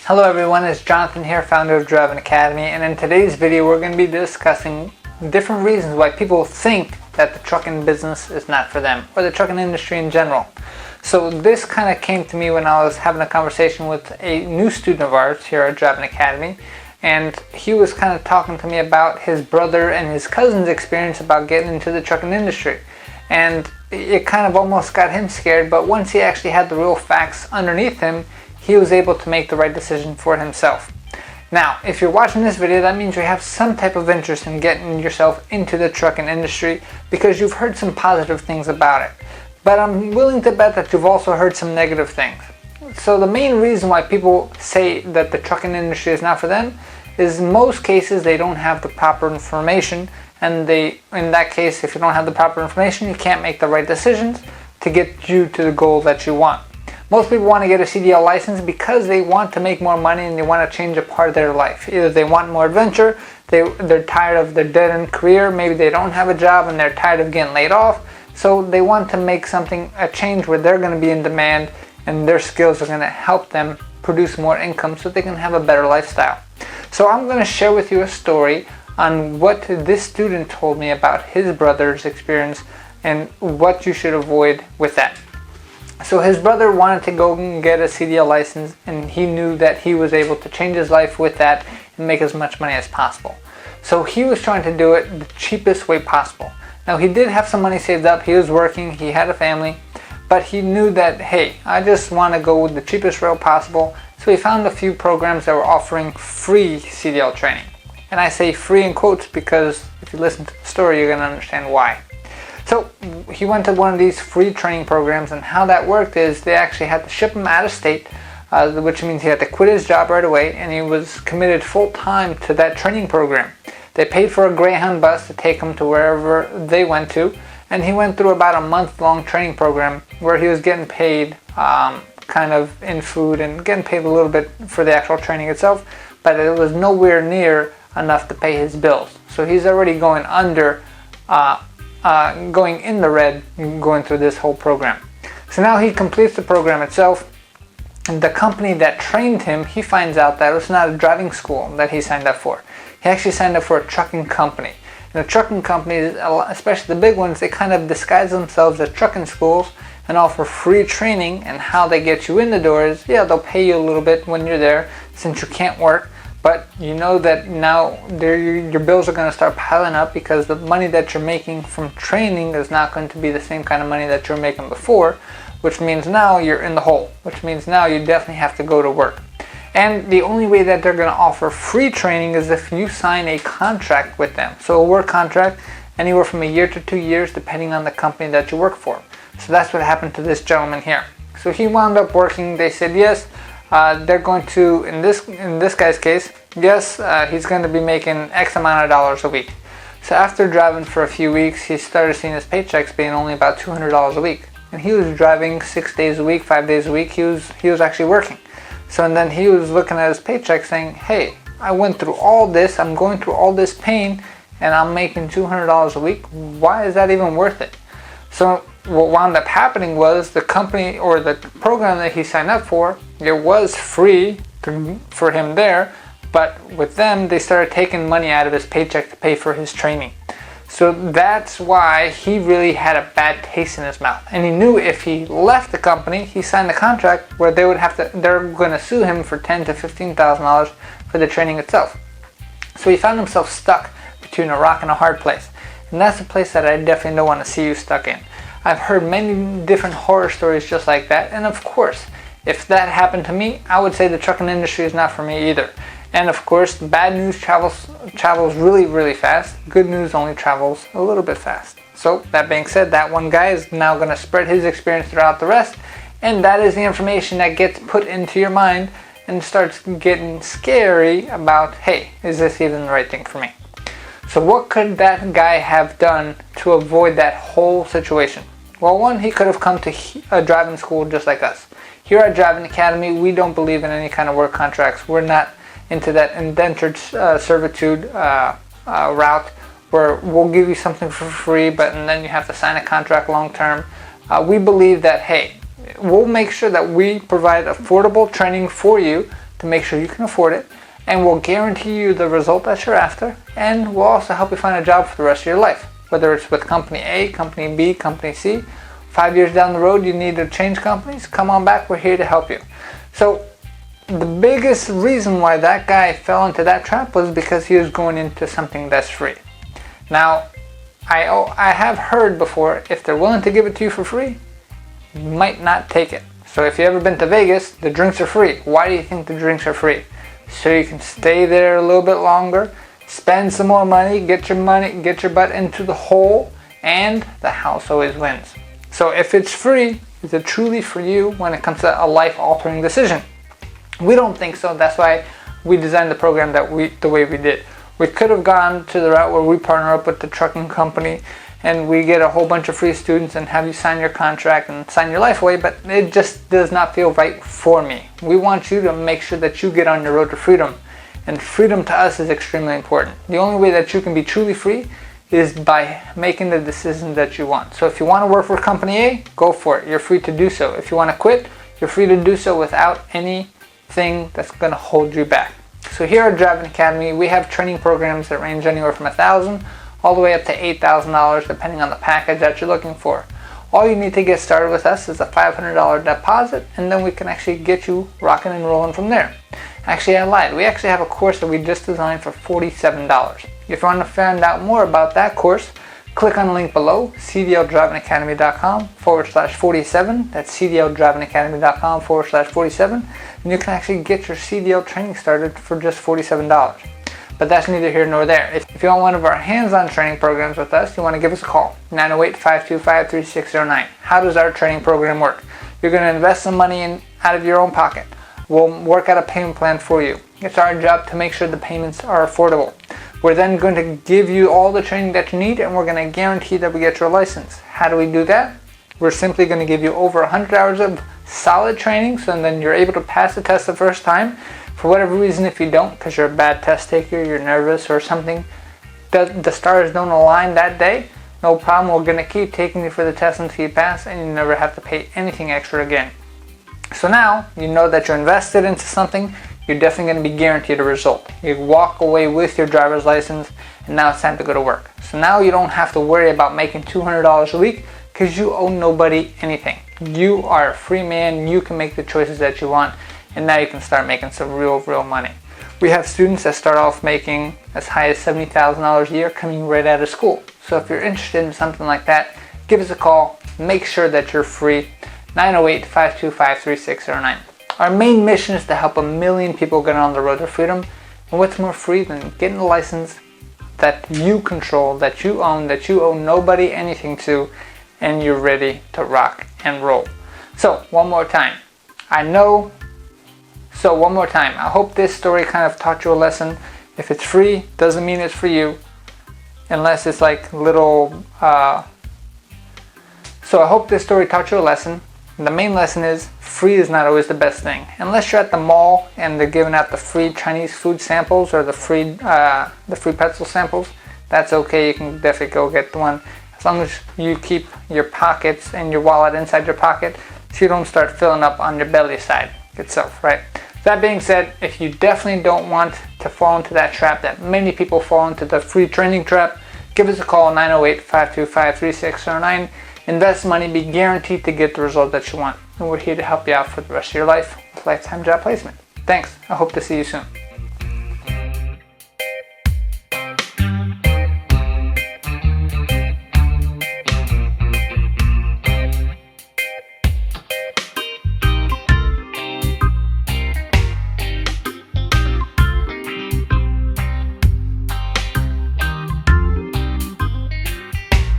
Hello everyone, it's Jonathan here, founder of Driving Academy, and in today's video we're going to be discussing different reasons why people think that the trucking business is not for them, or the trucking industry in general. So this kind of came to me when I was having a conversation with a new student of ours here at Driving Academy, and he was kind of talking to me about his brother and his cousin's experience about getting into the trucking industry. And it kind of almost got him scared, but once he actually had the real facts underneath him, he was able to make the right decision for himself. Now, if you're watching this video, that means you have some type of interest in getting yourself into the trucking industry because you've heard some positive things about it. But I'm willing to bet that you've also heard some negative things. So the main reason why people say that the trucking industry is not for them is in most cases they don't have the proper information, and in that case, if you don't have the proper information, you can't make the right decisions to get you to the goal that you want. Most people want to get a CDL license because they want to make more money and they want to change a part of their life. Either they want more adventure, they're tired of their dead-end career, maybe they don't have a job and they're tired of getting laid off, so they want to make a change where they're going to be in demand and their skills are going to help them produce more income so they can have a better lifestyle. So I'm going to share with you a story on what this student told me about his brother's experience and what you should avoid with that. So his brother wanted to go and get a CDL license, and he knew that he was able to change his life with that and make as much money as possible. So he was trying to do it the cheapest way possible. Now he did have some money saved up, he was working, he had a family, but he knew that, hey, I just want to go with the cheapest route possible. So he found a few programs that were offering free CDL training. And I say free in quotes because if you listen to the story, you're going to understand why. So he went to one of these free training programs, and how that worked is they actually had to ship him out of state, which means he had to quit his job right away, and he was committed full-time to that training program. They paid for a Greyhound bus to take him to wherever they went to, and he went through about a month-long training program where he was getting paid kind of in food and getting paid a little bit for the actual training itself, but it was nowhere near enough to pay his bills. So he's already going under going in the red going through this whole program. So now he completes the program itself, and the company that trained him, he finds out that it's not a driving school that he signed up for. He actually signed up for a trucking company. And the trucking companies, especially the big ones, they kind of disguise themselves as trucking schools and offer free training, and how they get you in the door is, yeah, they'll pay you a little bit when you're there since you can't work. But you know that now your bills are going to start piling up because the money that you're making from training is not going to be the same kind of money that you were making before, which means now you're in the hole, which means now you definitely have to go to work. And the only way that they're going to offer free training is if you sign a contract with them. So a work contract, anywhere from a year to 2 years, depending on the company that you work for. So that's what happened to this gentleman here. So he wound up working. They said yes. They're going to, in this guy's case, yes, he's going to be making X amount of dollars a week. So after driving for a few weeks, he started seeing his paychecks being only about $200 a week. And he was driving 6 days a week, 5 days a week. He was actually working. So and then he was looking at his paycheck saying, hey, I went through all this, I'm going through all this pain, and I'm making $200 a week. Why is that even worth it? So what wound up happening was the company or the program that he signed up for, it was free for him there, but with them they started taking money out of his paycheck to pay for his training. So that's why he really had a bad taste in his mouth, and he knew if he left the company, he signed a contract where they're going to sue him for $10,000 to $15,000 for the training itself. So he found himself stuck between a rock and a hard place, and that's a place that I definitely don't want to see you stuck in. I've heard many different horror stories just like that, and of course, if that happened to me, I would say the trucking industry is not for me either. And of course, bad news travels really, really fast. Good news only travels a little bit fast. So that being said, that one guy is now going to spread his experience throughout the rest, and that is the information that gets put into your mind and starts getting scary about, hey, is this even the right thing for me? So what could that guy have done to avoid that whole situation? Well, one, he could have come to a driving school just like us. Here at Driving Academy, we don't believe in any kind of work contracts. We're not into that indentured servitude route where we'll give you something for free, but and then you have to sign a contract long term. We believe that, hey, we'll make sure that we provide affordable training for you to make sure you can afford it, and we'll guarantee you the result that you're after, and we'll also help you find a job for the rest of your life. Whether it's with company A, company B, company C, 5 years down the road you need to change companies, come on back, we're here to help you. So the biggest reason why that guy fell into that trap was because he was going into something that's free. Now, I have heard before, if they're willing to give it to you for free, you might not take it. So if you've ever been to Vegas, the drinks are free. Why do you think the drinks are free? So you can stay there a little bit longer, spend some more money, get your butt into the hole, and the house always wins. So if it's free, is it truly for you when it comes to a life-altering decision? We don't think so. That's why we designed the program the way we did. We could have gone to the route where we partner up with the trucking company and we get a whole bunch of free students and have you sign your contract and sign your life away, but it just does not feel right for me. We want you to make sure that you get on your road to freedom, and freedom to us is extremely important. The only way that you can be truly free is by making the decision that you want. So if you want to work for company A, go for it. You're free to do so. If you want to quit, you're free to do so without anything that's going to hold you back. So here at Driving Academy, we have training programs that range anywhere from $1,000 all the way up to $8,000 depending on the package that you're looking for. All you need to get started with us is a $500 deposit, and then we can actually get you rocking and rolling from there. Actually, I lied. We actually have a course that we just designed for $47. If you want to find out more about that course, click on the link below, cdldrivingacademy.com/47. That's cdldrivingacademy.com/47. And you can actually get your CDL training started for just $47. But that's neither here nor there. If you want one of our hands-on training programs with us, you want to give us a call, 908-525-3609. How does our training program work? You're going to invest some money out of your own pocket. We'll work out a payment plan for you. It's our job to make sure the payments are affordable. We're then going to give you all the training that you need, and we're going to guarantee that we get your license. How do we do that? We're simply going to give you over 100 hours of solid training, so then you're able to pass the test the first time. For whatever reason, if you don't, because you're a bad test taker, you're nervous or something, the stars don't align that day, no problem. We're going to keep taking you for the test until you pass, and you never have to pay anything extra again. So now you know that you're invested into something. You're definitely going to be guaranteed a result. You walk away with your driver's license, and now it's time to go to work. So now you don't have to worry about making $200 a week because you owe nobody anything. You are a free man. You can make the choices that you want, and now you can start making some real money. We have students that start off making as high as $70,000 a year coming right out of school. So if you're interested in something like that, give us a call. Make sure that you're free. 908-525-3609. Our main mission is to help 1 million people get on the road to freedom. And what's more free than getting a license that you control, that you own, that you owe nobody anything to, and you're ready to rock and roll. So one more time. I hope this story kind of taught you a lesson. If it's free, doesn't mean it's for you, unless it's like little. So I hope this story taught you a lesson. The main lesson is free is not always the best thing. Unless you're at the mall and they're giving out the free Chinese food samples or the free pretzel samples, that's okay. You can definitely go get the one, as long as you keep your pockets and your wallet inside your pocket, so you don't start filling up on your belly side itself, right? That being said, if you definitely don't want to fall into that trap that many people fall into, the free training trap, give us a call, 908-525-3609. Invest money, be guaranteed to get the result that you want. And we're here to help you out for the rest of your life with lifetime job placement. Thanks. I hope to see you soon.